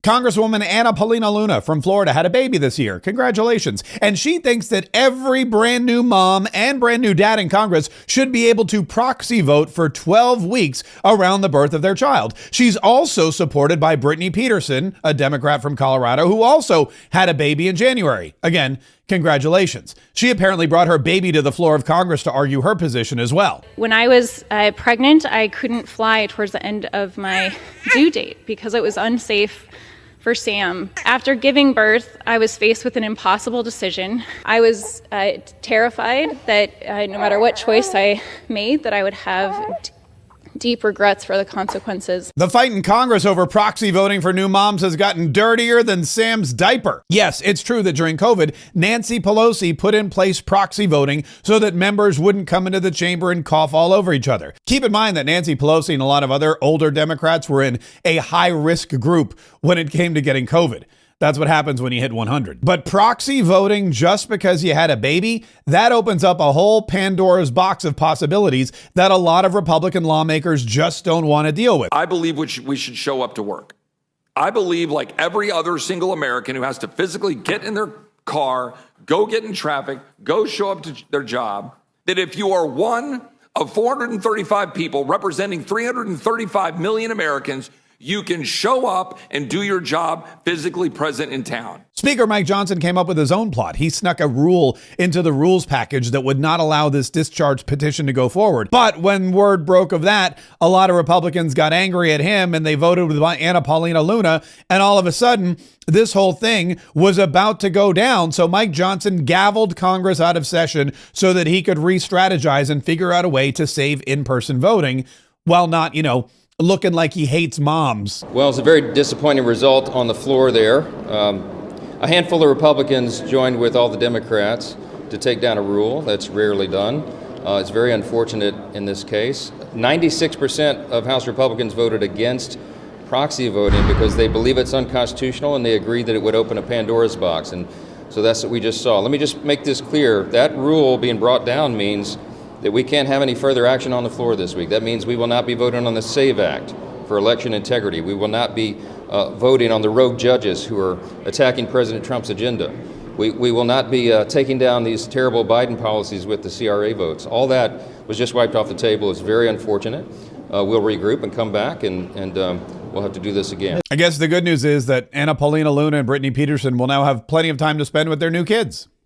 Congresswoman Anna Paulina Luna from Florida had a baby this year. Congratulations. And she thinks that every brand new mom and brand new dad in Congress should be able to proxy vote for 12 weeks around the birth of their child. She's also supported by Brittany Peterson, a Democrat from Colorado, who also had a baby in January. Again, congratulations. She apparently brought her baby to the floor of Congress to argue her position as well. When I was pregnant, I couldn't fly towards the end of my due date because it was unsafe for Sam. After giving birth, I was faced with an impossible decision. I was terrified that no matter what choice I made, that I would have deep regrets for the consequences. The fight in Congress over proxy voting for new moms has gotten dirtier than Sam's diaper. Yes, it's true that during COVID, Nancy Pelosi put in place proxy voting so that members wouldn't come into the chamber and cough all over each other. Keep in mind that Nancy Pelosi and a lot of other older Democrats were in a high-risk group when it came to getting COVID. That's what happens when you hit 100. But proxy voting just because you had a baby, that opens up a whole Pandora's box of possibilities that a lot of Republican lawmakers just don't want to deal with. I believe we should show up to work. I believe, like every other single American who has to physically get in their car, go get in traffic, go show up to their job, that if you are one of 435 people representing 335 million Americans, you can show up and do your job physically present in town. Speaker Mike Johnson came up with his own plot. He snuck a rule into the rules package that would not allow this discharge petition to go forward. But when word broke of that, a lot of Republicans got angry at him and they voted with Anna Paulina Luna. And all of a sudden, this whole thing was about to go down. So Mike Johnson gavelled Congress out of session so that he could re-strategize and figure out a way to save in-person voting while not, looking like he hates moms. Well, it's a very disappointing result on the floor there. A handful of Republicans joined with all the Democrats to take down a rule. That's rarely done. It's very unfortunate in this case. 96% of House Republicans voted against proxy voting because they believe it's unconstitutional and they agree that it would open a Pandora's box. And so that's what we just saw. Let me just make this clear. That rule being brought down means that we can't have any further action on the floor this week. That means we will not be voting on the SAVE Act for election integrity. We will not be voting on the rogue judges who are attacking President Trump's agenda. We will not be taking down these terrible Biden policies with the CRA votes. All that was just wiped off the table. It's very unfortunate. We'll regroup and come back and we'll have to do this again. I guess the good news is that Anna Paulina Luna and Brittany Peterson will now have plenty of time to spend with their new kids.